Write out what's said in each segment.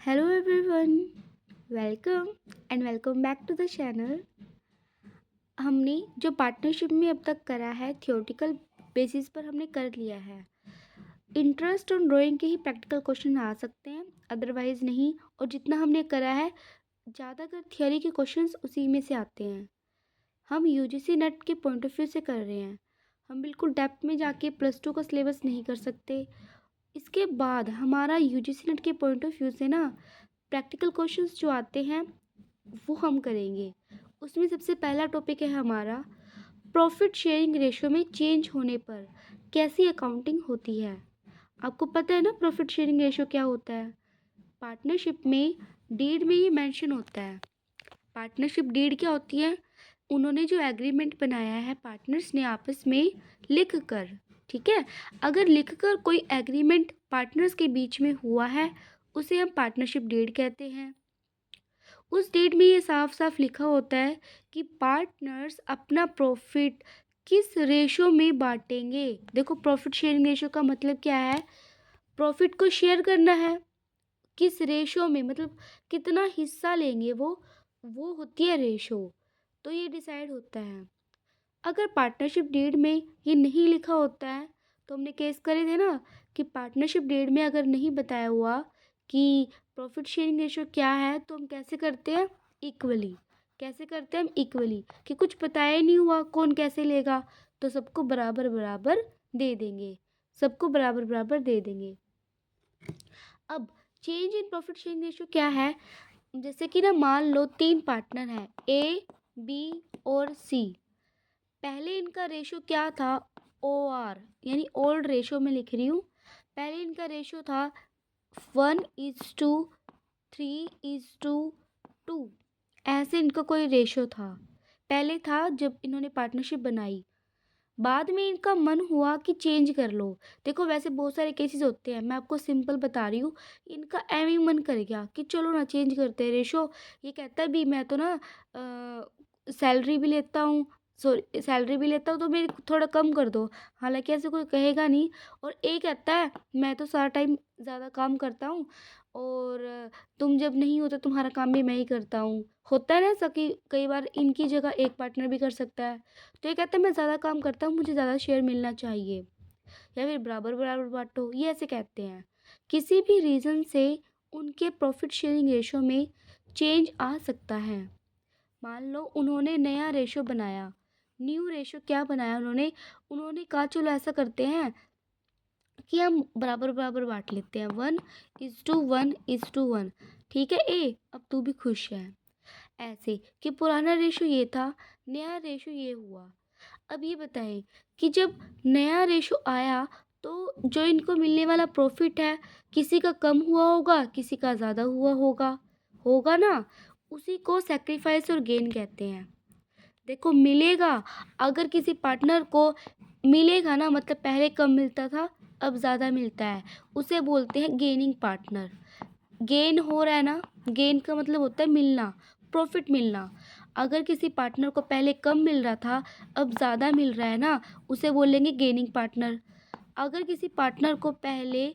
Hello everyone, welcome and welcome back to the channel. हमने जो partnership में अब तक करा है थियोरेटिकल बेसिस पर हमने कर लिया है। इंटरेस्ट और ड्राइंग के ही प्रैक्टिकल क्वेश्चन आ सकते हैं, अदरवाइज नहीं। और जितना हमने करा है ज़्यादातर थियोरी के क्वेश्चंस उसी में से आते हैं। हम यूजीसी नेट के पॉइंट ऑफ व्यू से कर रहे हैं। हम बिल्कुल डेप्थ में जाके +2 का सिलेबस नहीं कर सकते। इसके बाद हमारा यूजीसी नेट के पॉइंट ऑफ व्यू से ना प्रैक्टिकल क्वेश्चंस जो आते हैं वो हम करेंगे। उसमें सबसे पहला टॉपिक है हमारा प्रॉफिट शेयरिंग रेशियो में चेंज होने पर कैसी अकाउंटिंग होती है। आपको पता है ना प्रॉफिट शेयरिंग रेशियो क्या होता है। पार्टनरशिप में डीड में ये मेंशन होता है। पार्टनरशिप डीड क्या होती है? उन्होंने जो एग्रीमेंट बनाया है पार्टनर्स ने आपस में लिख कर, ठीक है। अगर लिख कर कोई एग्रीमेंट पार्टनर्स के बीच में हुआ है उसे हम पार्टनरशिप डीड कहते हैं। उस डेट में ये साफ साफ लिखा होता है कि पार्टनर्स अपना प्रॉफिट किस रेशो में बांटेंगे। देखो प्रॉफिट शेयरिंग रेशो का मतलब क्या है? प्रॉफिट को शेयर करना है। किस रेशो में मतलब कितना हिस्सा लेंगे वो होती है रेशो। तो ये डिसाइड होता है। अगर पार्टनरशिप डीड में ये नहीं लिखा होता है तो हमने केस करे थे ना कि पार्टनरशिप डीड में अगर नहीं बताया हुआ कि प्रॉफिट शेयरिंग रेशो क्या है तो हम कैसे करते हैं? इक्वली। कैसे करते हैं हम? इक्वली। कि कुछ बताया ही नहीं हुआ कौन कैसे लेगा, तो सबको बराबर बराबर दे देंगे। सबको बराबर बराबर दे देंगे। अब change in profit sharing ratio क्या है? जैसे कि ना मान लो 3 पार्टनर हैं ए, बी और सी। पहले इनका रेशो क्या था? ओ आर, यानी ओल्ड रेशो में लिख रही हूँ। पहले इनका रेशो था 1:3:2। ऐसे इनका कोई रेशो था। पहले था जब इन्होंने पार्टनरशिप बनाई। बाद में इनका मन हुआ कि चेंज कर लो। देखो वैसे बहुत सारे केसेस होते हैं, मैं आपको सिंपल बता रही हूँ। इनका एम ही मन कर गया कि चलो ना चेंज करते हैं रेशो। ये कहता है भी मैं तो ना सैलरी भी लेता हूँ, सॉरी सैलरी भी लेता हूँ तो मेरी थोड़ा कम कर दो। हालांकि ऐसे कोई कहेगा नहीं। और ए कहता है मैं तो सारा टाइम ज़्यादा काम करता हूँ और तुम जब नहीं होते तुम्हारा काम भी मैं ही करता हूँ। होता है ना ऐसा कि कई बार इनकी जगह एक पार्टनर भी कर सकता है। तो ये कहता है मैं ज़्यादा काम करता हूँ, मुझे ज़्यादा शेयर मिलना चाहिए, या फिर बराबर बराबर बांटो, ये ऐसे कहते हैं। किसी भी रीज़न से उनके प्रॉफिट शेयरिंग रेशो में चेंज आ सकता है। मान लो उन्होंने नया रेशो बनाया। न्यू रेशो क्या बनाया उन्होंने? उन्होंने कहा चलो ऐसा करते हैं कि हम बराबर बराबर बांट लेते हैं, 1:1:1। ठीक है ए, अब तू भी खुश है। ऐसे कि पुराना रेशो ये था, नया रेशो ये हुआ। अब ये बताएं कि जब नया रेशो आया तो जो इनको मिलने वाला प्रॉफिट है किसी का कम हुआ होगा, किसी का ज़्यादा हुआ होगा। होगा ना? उसी को सेक्रीफाइस और गेन कहते हैं। देखो मिलेगा, अगर किसी पार्टनर को मिलेगा ना, मतलब पहले कम मिलता था अब ज़्यादा मिलता है, उसे बोलते हैं गेनिंग पार्टनर। गेन हो रहा है ना, गेन का मतलब होता है मिलना, प्रॉफिट मिलना। अगर किसी पार्टनर को पहले कम मिल रहा था अब ज़्यादा मिल रहा है ना, उसे बोलेंगे गेनिंग पार्टनर। अगर किसी पार्टनर को पहले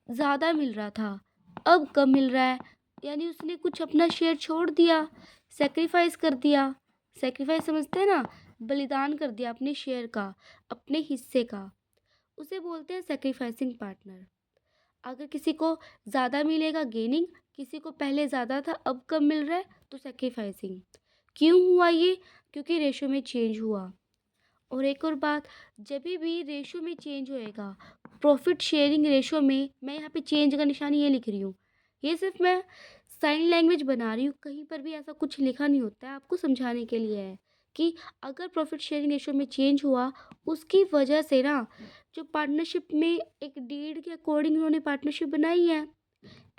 ज़्यादा मिल रहा था अब कम मिल रहा है, यानी उसने कुछ अपना शेयर छोड़ दिया, सेक्रीफाइस कर दिया। सेक्रीफाइस समझते हैं ना? बलिदान कर दिया अपने शेयर का, अपने हिस्से का, उसे बोलते हैं सेक्रीफाइसिंग पार्टनर। अगर किसी को ज़्यादा मिलेगा गेनिंग, किसी को पहले ज़्यादा था अब कम मिल रहा है तो सेक्रीफाइसिंग। क्यों हुआ ये? क्योंकि रेशो में चेंज हुआ। और एक और बात, जब भी रेशो में चेंज होएगा प्रॉफिट शेयरिंग रेशो में, मैं यहाँ पे चेंज का निशान ये लिख रही हूँ, ये सिर्फ मैं साइन लैंग्वेज बना रही हूँ, कहीं पर भी ऐसा कुछ लिखा नहीं होता है, आपको समझाने के लिए है कि अगर प्रॉफिट शेयरिंग रेशो में चेंज हुआ उसकी वजह से ना, जो पार्टनरशिप में एक डीड के अकॉर्डिंग उन्होंने पार्टनरशिप बनाई है,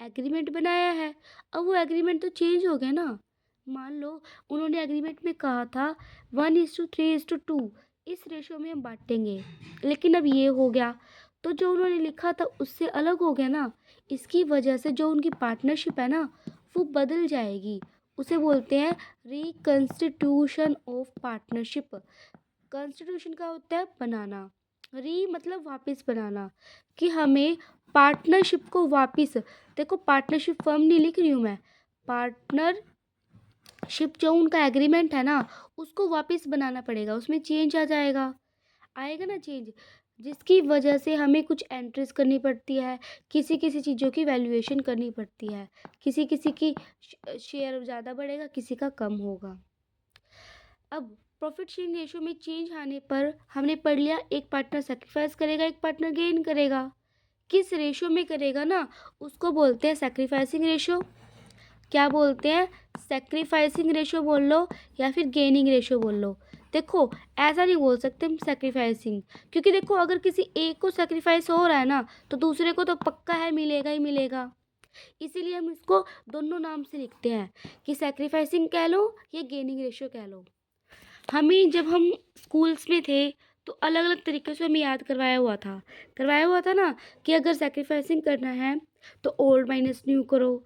एग्रीमेंट बनाया है, अब वो एग्रीमेंट तो चेंज हो गया ना। मान लो उन्होंने एग्रीमेंट में कहा था 1:3:2 इस रेशो में हम बांटेंगे, लेकिन अब ये हो गया तो जो उन्होंने लिखा था उससे अलग हो गया ना। इसकी वजह से जो उनकी पार्टनरशिप है ना वो बदल जाएगी। उसे बोलते हैं रिकंस्टिट्यूशन ऑफ पार्टनरशिप। कॉन्स्टिट्यूशन का होता है बनाना, री मतलब वापस बनाना, कि हमें पार्टनरशिप को वापिस, देखो पार्टनरशिप फर्म नहीं लिख रही हूँ मैं, पार्टनरशिप जो उनका एग्रीमेंट है ना उसको वापस बनाना पड़ेगा, उसमें चेंज आ जाएगा, आएगा ना चेंज, जिसकी वजह से हमें कुछ एंट्रीज करनी पड़ती है, किसी किसी चीज़ों की वैल्यूएशन करनी पड़ती है, किसी किसी की शेयर ज़्यादा बढ़ेगा, किसी का कम होगा। अब प्रॉफिट शेयरिंग रेशो में चेंज आने पर हमने पढ़ लिया, एक पार्टनर सेक्रीफाइस करेगा, एक पार्टनर गेन करेगा। किस रेशो में करेगा ना उसको बोलते हैं सेक्रीफाइसिंग रेशो। क्या बोलते हैं? सेक्रीफाइसिंग रेशो बोल लो या फिर गेनिंग रेशो बोल लो। देखो ऐसा नहीं बोल सकते हम सेक्रीफाइसिंग, क्योंकि देखो अगर किसी एक को सेक्रीफाइस हो रहा है ना तो दूसरे को तो पक्का है मिलेगा ही मिलेगा, इसीलिए हम इसको दोनों नाम से लिखते हैं कि सेक्रीफाइसिंग कह लो या गेनिंग रेशो कह लो। हमें जब हम स्कूल्स में थे तो अलग अलग तरीके से हमें याद करवाया हुआ था ना कि अगर सेक्रीफाइसिंग करना है तो ओल्ड माइनस न्यू करो,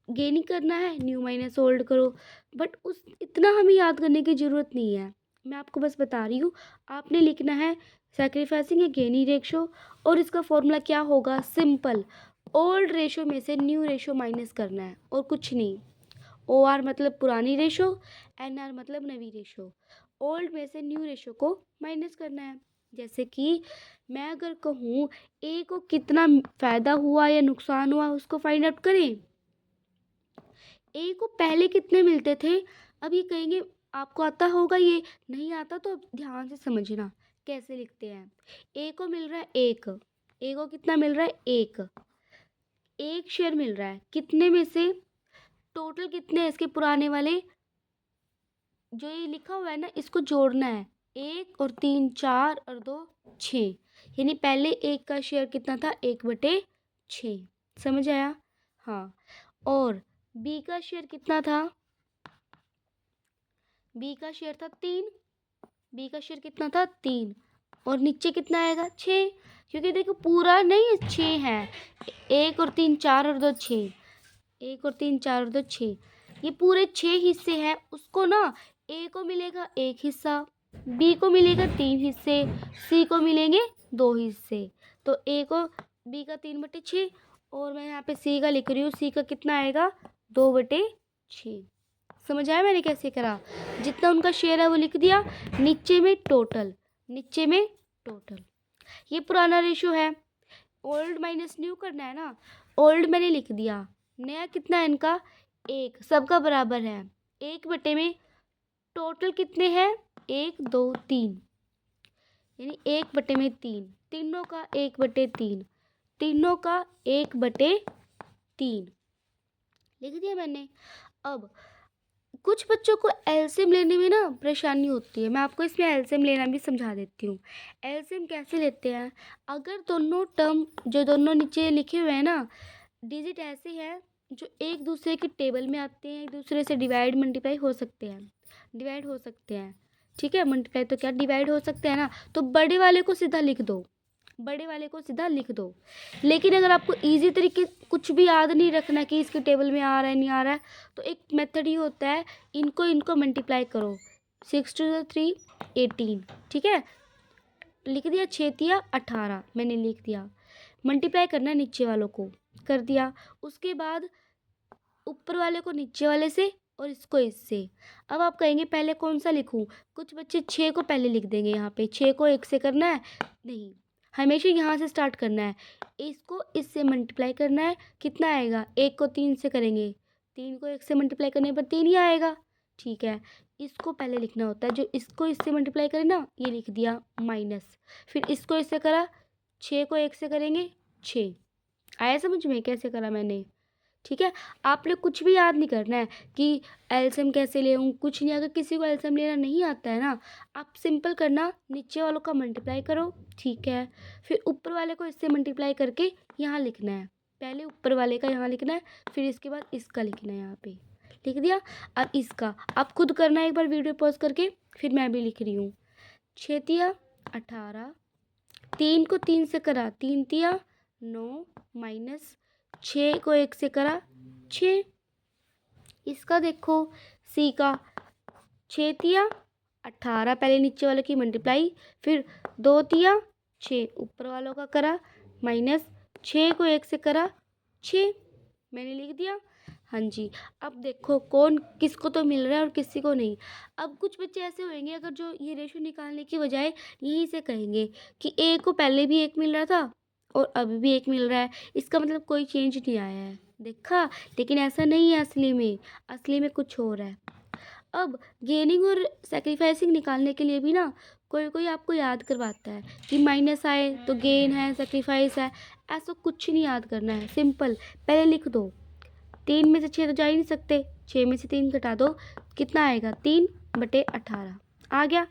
गेनिंग करना है न्यू माइनस ओल्ड करो, बट उस इतना हमें याद करने की ज़रूरत नहीं है, मैं आपको बस बता रही हूँ। आपने लिखना है सेक्रीफाइसिंग या गेनिंग रेशो, और इसका फॉर्मूला क्या होगा? सिंपल, ओल्ड रेशो में से न्यू रेशो माइनस करना है और कुछ नहीं। ओ आर मतलब पुरानी रेशो, एन आर मतलब नवी रेशो, ओल्ड में से न्यू रेशो को माइनस करना है। जैसे कि मैं अगर कहूँ ए को कितना फ़ायदा हुआ या नुकसान हुआ उसको फाइंड आउट करें, ए को पहले कितने मिलते थे, अब ये कहेंगे आपको आता होगा, ये नहीं आता तो ध्यान से समझना कैसे लिखते हैं। ए को मिल रहा है एक, ए को कितना मिल रहा है? एक शेयर मिल रहा है, कितने में से? टोटल कितने हैं इसके पुराने वाले, जो ये लिखा हुआ है ना इसको जोड़ना है, 1 और 3 4 और 2 6, यानी पहले एक का शेयर कितना था? 1/6। समझ आया? हाँ। और बी का शेयर कितना था? बी का शेयर था 3, बी का शेयर कितना था? 3, और नीचे कितना आएगा? 6, क्योंकि देखो पूरा नहीं 6 है, 1 और 3 4 और 2 6, 1 और 3 4 और 2 6, ये पूरे 6 हिस्से हैं। उसको ना ए को मिलेगा 1 हिस्सा, बी को मिलेगा 3 हिस्से, सी को मिलेंगे 2 हिस्से, तो ए को बी का 3/6, और मैं यहाँ पे सी का लिख रही हूँ, सी का कितना आएगा? 2/6। समझ आया मैंने कैसे करा? जितना उनका शेयर है वो लिख दिया, नीचे में टोटल, नीचे में टोटल। ये पुराना रेशो है, ओल्ड माइनस न्यू करना है ना, ओल्ड मैंने लिख दिया, नया कितना है इनका? 1, सबका बराबर है, 1 में टोटल कितने हैं? 1 2 3, यानी 1/3, तीनों का 1/3, तीनों का 1/3 लिख दिया मैंने। अब कुछ बच्चों को एलसीएम लेने में ना परेशानी होती है, मैं आपको इसमें एलसीएम लेना भी समझा देती हूँ। एलसीएम कैसे लेते हैं? अगर दोनों टर्म जो दोनों नीचे लिखे हुए हैं ना, डिजिट ऐसे हैं जो एक दूसरे के टेबल में आते हैं, एक दूसरे से डिवाइड मल्टीप्लाई हो सकते हैं, डिवाइड हो सकते हैं, ठीक है, मल्टीप्लाई तो क्या डिवाइड हो सकते हैं ना, तो बड़े वाले को सीधा लिख दो, बड़े वाले को सीधा लिख दो। लेकिन अगर आपको इजी तरीके कुछ भी याद नहीं रखना कि इसके टेबल में आ रहा है नहीं आ रहा है, तो एक मेथड ही होता है, इनको मल्टीप्लाई करो, 6 2 3 18, ठीक है, लिख दिया, 6 18 मैंने लिख दिया, मल्टीप्लाई करना है नीचे वालों को, कर दिया। उसके बाद ऊपर वाले को नीचे वाले से और इसको इससे। अब आप कहेंगे पहले कौन सा लिखूं? कुछ बच्चे 6 को पहले लिख देंगे, यहाँ पे 6 को 1 से करना है, नहीं, हमेशा यहाँ से स्टार्ट करना है, इसको इससे मल्टीप्लाई करना है, कितना आएगा? 1 को 3 से करेंगे, 3 को 1 से मल्टीप्लाई करने पर 3 ही आएगा, ठीक है। इसको पहले लिखना होता है, जो इसको इससे मल्टीप्लाई करे ना, ये लिख दिया माइनस, फिर इसको इससे करा, 6 को 1 से करेंगे 6, आया समझ में कैसे करा मैंने? ठीक है, आपने कुछ भी याद नहीं करना है कि एलसीएम कैसे ले, कुछ नहीं। अगर किसी को एलसीएम लेना नहीं आता है ना, आप सिंपल करना, नीचे वालों का मल्टीप्लाई करो, ठीक है, फिर ऊपर वाले को इससे मल्टीप्लाई करके यहाँ लिखना है, पहले ऊपर वाले का यहाँ लिखना है, फिर इसके बाद इसका लिखना है, यहाँ पे लिख दिया। अब इसका आप खुद करना, एक बार वीडियो पॉज करके, फिर मैं भी लिख रही हूँ। 6 18, 3 को 3 से करा, 3 9 माइनस 6 को 1 से करा 6। इसका देखो सी का, 6 18, पहले नीचे वाले की मल्टीप्लाई, फिर 2 6, ऊपर वालों का करा, माइनस 6 को 1 से करा 6, मैंने लिख दिया। हाँ जी, अब देखो कौन किसको तो मिल रहा है और किसी को नहीं। अब कुछ बच्चे ऐसे होंगे अगर जो ये रेशो निकालने की बजाय यहीं से कहेंगे कि ए को पहले भी 1 मिल रहा था और अभी भी 1 मिल रहा है, इसका मतलब कोई चेंज नहीं आया है। देखा, लेकिन ऐसा नहीं है असली में कुछ और है। अब गेनिंग और सैक्रिफाइसिंग निकालने के लिए भी ना कोई कोई आपको याद करवाता है कि माइनस आए तो गेन है, सैक्रिफाइस है। ऐसा कुछ नहीं याद करना है, सिंपल पहले लिख दो। 3 में से 6 तो जा ही नहीं सकते, 6 में से 3 घटा दो, कितना आएगा 3/18 आ गया।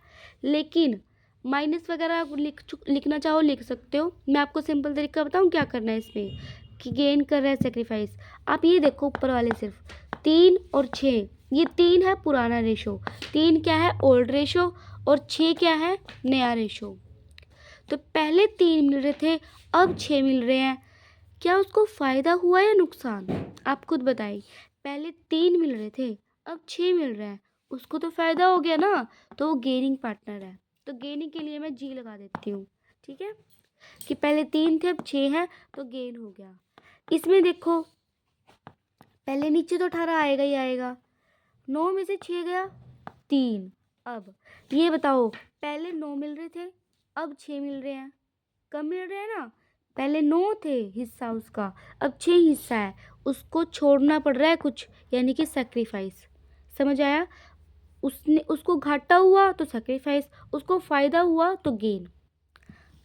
लेकिन माइनस वगैरह आप लिखना चाहो लिख सकते हो। मैं आपको सिंपल तरीका बताऊँ क्या करना है इसमें कि गेन कर रहा है सैक्रिफाइस। आप ये देखो ऊपर वाले सिर्फ 3 और 6, ये 3 है पुराना रेशो, 3 क्या है ओल्ड रेशो और 6 क्या है नया रेशो। तो पहले 3 मिल रहे थे, अब 6 मिल रहे हैं, क्या उसको फ़ायदा हुआ या नुकसान? आप खुद बताइए। पहले 3 मिल रहे थे, अब 6 मिल रहे हैं, उसको तो फ़ायदा हो गया ना, तो वो गेनिंग पार्टनर है। तो गेनिंग के लिए मैं जी लगा देती हूँ, ठीक है, कि पहले 3 थे अब 6 हैं तो गेन हो गया। इसमें देखो पहले नीचे तो 18 आएगा ही आएगा, 9 में से 6 गया 3। अब ये बताओ पहले 9 मिल रहे थे, अब 6 मिल रहे हैं, कम मिल रहे हैं ना। पहले 9 थे हिस्सा उसका, अब 6 हिस्सा है, उसको छोड़ना पड़ रहा है कुछ, यानी कि सैक्रिफाइस। समझ आया? उसको घाटा हुआ तो सैक्रिफाइस, उसको फ़ायदा हुआ तो गेन।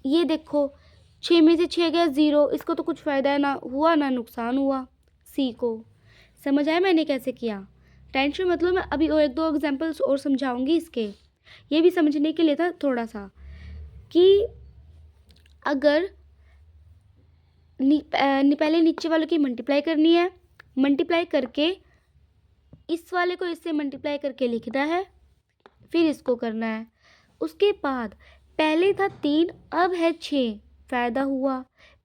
ये देखो 6 में से 6 गया 0, इसको तो कुछ फ़ायदा ना हुआ ना नुकसान हुआ सी को। समझ आया मैंने कैसे किया? टेंशन मतलब मैं अभी 1-2 एग्जांपल्स और समझाऊंगी इसके। ये भी समझने के लिए था थोड़ा सा कि अगर पहले नीचे वाले की मल्टीप्लाई करनी है, मल्टीप्लाई करके इस वाले को इससे मल्टीप्लाई करके लिखना है, फिर इसको करना है। उसके बाद पहले था 3 अब है 6, फ़ायदा हुआ।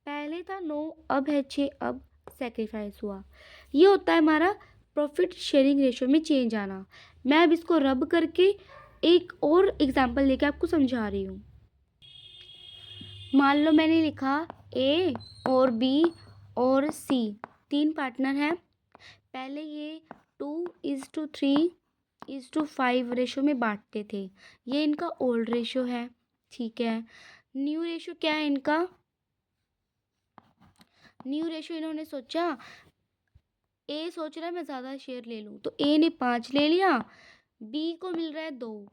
पहले था 9 अब है 6, अब सेक्रीफाइस हुआ। ये होता है हमारा प्रॉफिट शेयरिंग रेशो में चेंज आना। मैं अब इसको रब करके एक और एग्जांपल लेके आपको समझा रही हूँ। मान लो मैंने लिखा ए और बी और सी 3 पार्टनर हैं। पहले ये 2:3:5 रेशो में बांटते थे, ये इनका ओल्ड रेशो है, ठीक है। न्यू रेशो क्या है इनका? न्यू रेशो इन्होंने सोचा, ए सोच रहा है मैं ज़्यादा शेयर ले लूँ, तो ए ने 5 ले लिया, बी को मिल रहा है 2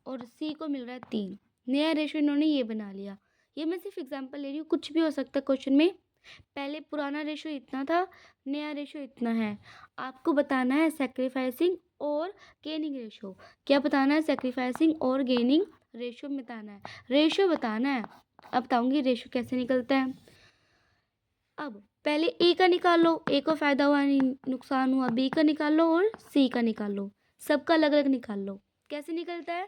और सी को मिल रहा है 3। नया रेशो इन्होंने ये बना लिया। ये मैं सिर्फ एग्जांपल ले रही हूँ, कुछ भी हो सकता है क्वेश्चन में। पहले पुराना रेशो इतना था, नया रेशो इतना है। आपको बताना है सैक्रिफाइसिंग और गेनिंग रेशो। क्या बताना है? सैक्रिफाइसिंग और गेनिंग रेशो बताना है, रेशो बताना है। अब बताऊंगी रेशो कैसे निकलता है। अब पहले ए का निकालो, ए को फ़ायदा हुआ नुकसान हुआ, बी का निकालो और सी का निकालो, सबका अलग अलग निकाल लो। कैसे निकलता है?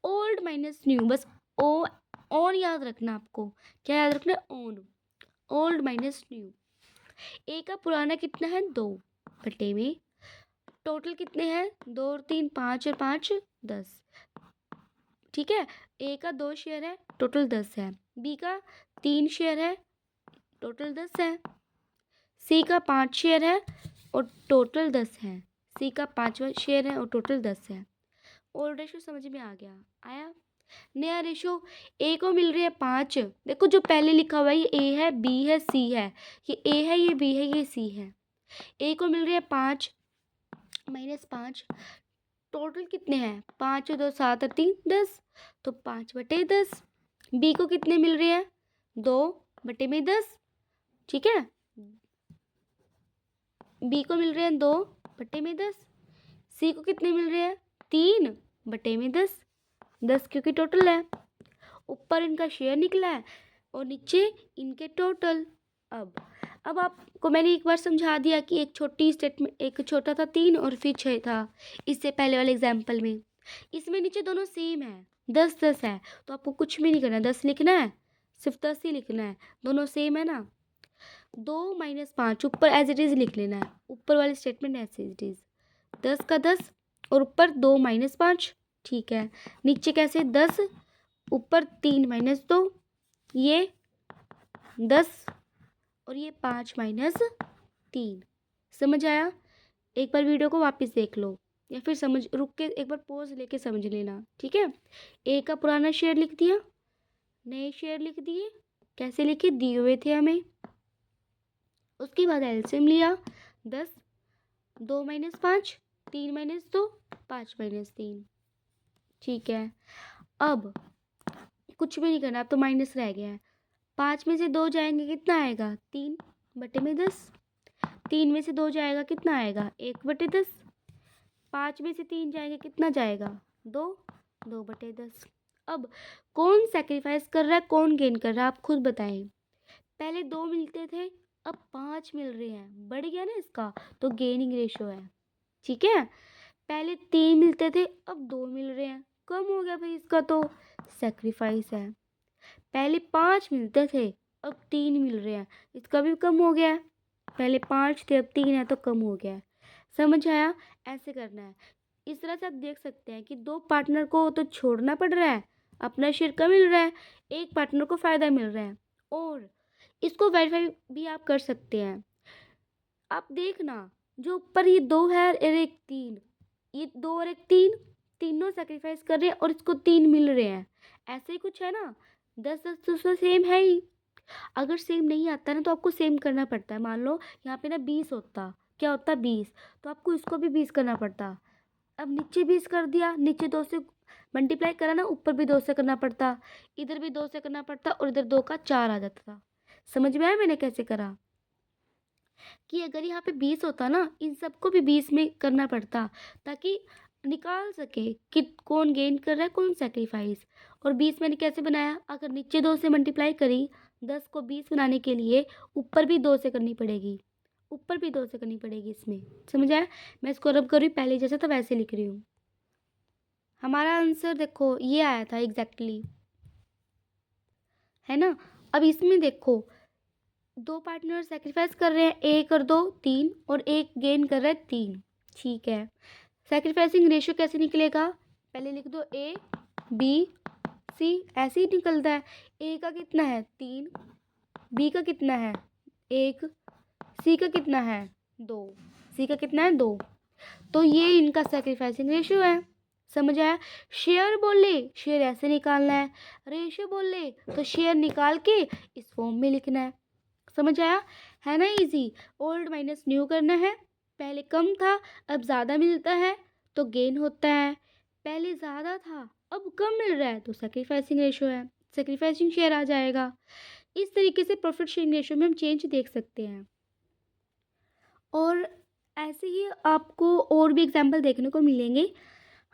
ओल्ड माइनस न्यू, बस ओ ऑन याद रखना आपको। क्या याद रखना? On, old minus new. A का पुराना कितना है 2 बटे में टोटल कितने हैं 2 और 3 5 और 5 10, ठीक है। ए का 2 शेयर है, टोटल 10 है। बी का 3 शेयर है, टोटल 10 है। सी का 5 शेयर है और टोटल 10 है। सी का 5वां शेयर है और टोटल 10 है। ओल्ड रेशो समझ में आ गया? आया? नया रेशो, ए को मिल रही है 5। देखो जो पहले लिखा हुआ है ये ए है, बी है, सी है। ये ए है, ये बी है, ये सी है। ए को मिल रही है 5 माइनस 5, टोटल कितने हैं 5 और 2 7 और 3 10, तो 5/10। बी को कितने मिल रहे हैं 2/10, ठीक है। बी को मिल रहे हैं 2/10। सी को कितने मिल रहे हैं 3/10, 10 क्योंकि टोटल है। ऊपर इनका शेयर निकला है और नीचे इनके टोटल। अब आपको मैंने एक बार समझा दिया कि एक छोटी स्टेटमेंट, एक छोटा था 3 और फिर 6 था इससे पहले वाले एग्जाम्पल में। इसमें नीचे दोनों सेम है, 10 है, तो आपको कुछ भी नहीं करना है, 10 लिखना है, सिर्फ 10 ही लिखना है, दोनों सेम है ना। 2 माइनस 5 ऊपर एज इट इज़ लिख लेना है, ऊपर वाली स्टेटमेंट एज इट इज़, 10 का 10 और ऊपर 2 माइनस 5, ठीक है। नीचे कैसे 10 ऊपर 3 माइनस 2, ये 10 और ये 5 माइनस 3। समझ आया? एक बार वीडियो को वापस देख लो या फिर समझ रुक के एक बार पॉज लेके समझ लेना, ठीक है। ए का पुराना शेयर लिख दिया, नए शेयर लिख दिए। कैसे लिखे? दिए हुए थे हमें। उसके बाद एलसीएम लिया 10, 2 माइनस 5, 3 माइनस 2, 5 माइनस 3। ठीक है, अब कुछ भी नहीं करना, अब तो माइनस रह गया है। 5 में से 2 जाएंगे कितना आएगा? 3 बटे में 10। 3 में से 2 जाएगा कितना आएगा? 1 बटे 10। 5 में से 3 जाएंगे कितना जाएगा? 2, 2 बटे 10। अब कौन सेक्रीफाइस कर रहा है, कौन गेन कर रहा है, आप खुद बताएं। पहले 2 मिलते थे, अब 5 मिल रहे हैं, बढ़ गया ना इसका, तो गेनिंग रेशो है। ठीक है, पहले 3 मिलते थे, अब 2 मिल रहे हैं, कम हो गया भाई इसका, तो सेक्रीफाइस है। पहले 5 मिलते थे, अब 3 मिल रहे हैं, इसका भी कम हो गया है। पहले 5 थे, अब 3 है, तो कम हो गया है। समझ आया? ऐसे करना है। इस तरह से आप देख सकते हैं कि 2 पार्टनर को तो छोड़ना पड़ रहा है, अपना शेयर कम मिल रहा है, एक पार्टनर को फ़ायदा मिल रहा है। और इसको वेरीफाई भी आप कर सकते हैं। आप देखना, जो ऊपर ये 2 है और एक 3, ये 2 और एक 3, तीनों सेक्रीफाइस कर रहे हैं और इसको 3 मिल रहे हैं। ऐसे ही कुछ है ना, 10-10 तो सेम है ही। अगर सेम नहीं आता ना तो आपको सेम करना पड़ता है। मान लो यहाँ पे ना 20 होता, क्या होता? 20, तो आपको इसको भी 20 करना पड़ता। अब नीचे 20 कर दिया, नीचे 2 से मल्टीप्लाई करा ना, ऊपर भी 2 से करना पड़ता, इधर भी 2 से करना पड़ता, और इधर 2 का 4 आ जाता था। समझ में आया मैंने कैसे करा? कि अगर यहाँ पे 20 होता ना, इन सबको भी 20 में करना पड़ता, ताकि निकाल सके कि कौन गेन कर रहा है, कौन सेक्रीफाइस। और 20 मैंने कैसे बनाया? अगर नीचे 2 से मल्टीप्लाई करी, 10 को 20 बनाने के लिए ऊपर भी 2 से करनी पड़ेगी, ऊपर भी 2 से करनी पड़ेगी इसमें। समझ आया? मैं इसको रब कर रही हूँ, पहले जैसा था वैसे लिख रही हूँ। हमारा आंसर देखो ये आया था एग्जैक्टली, है ना। अब इसमें देखो, 2 पार्टनर सेक्रीफाइस कर रहे हैं, 1 और 2 3, और एक गेन कर रहा है 3। ठीक है, सेक्रीफाइसिंग रेशियो कैसे निकलेगा? पहले लिख दो ए बी सी, ऐसे ही निकलता है। ए का कितना है? 3, बी का कितना है? 1, सी का कितना है? 2, सी का कितना है? 2। तो ये इनका सेक्रीफाइसिंग रेशियो है। समझ आया? शेयर बोले, शेयर ऐसे निकालना है, रेशियो बोले तो शेयर निकाल के इस फॉर्म में लिखना है। समझ आया? है ना इजी। ओल्ड माइनस न्यू करना है। पहले कम था, अब ज़्यादा मिलता है तो गेन होता है। पहले ज़्यादा था, अब कम मिल रहा है तो सेक्रीफाइसिंग रेशियो है, सेक्रीफाइसिंग शेयर आ जाएगा। इस तरीके से प्रॉफिट शेयरिंग रेशियो में हम चेंज देख सकते हैं। और ऐसे ही आपको और भी एग्जाम्पल देखने को मिलेंगे।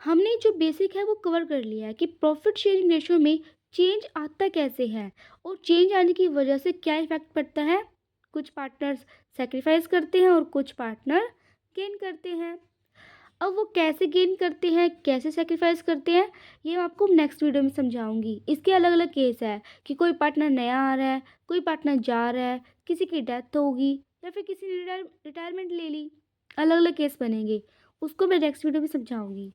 हमने जो बेसिक है वो कवर कर लिया है कि प्रॉफिट शेयरिंग रेशियो में चेंज आता कैसे है और चेंज आने की वजह से क्या इफेक्ट पड़ता है। कुछ पार्टनर्स सेक्रीफाइस करते हैं और कुछ पार्टनर गेन करते हैं। अब वो कैसे गेन करते हैं, कैसे सेक्रीफाइस करते हैं, ये मैं आपको नेक्स्ट वीडियो में समझाऊंगी। इसके अलग अलग केस है कि कोई पार्टनर नया आ रहा है, कोई पार्टनर जा रहा है, किसी की डेथ होगी या फिर किसी ने रिटायरमेंट ले ली, अलग अलग केस बनेंगे, उसको मैं नेक्स्ट वीडियो में समझाऊंगी।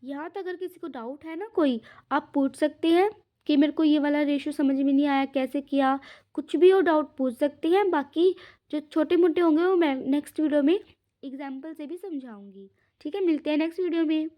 यहाँ तक अगर किसी को डाउट है ना कोई, आप पूछ सकते हैं कि मेरे को ये वाला रेशियो समझ में नहीं आया, कैसे किया, कुछ भी हो डाउट पूछ सकते हैं। बाकी जो छोटे मोटे होंगे वो मैं नेक्स्ट वीडियो में एग्जाम्पल से भी समझाऊंगी। ठीक है, मिलते हैं नेक्स्ट वीडियो में।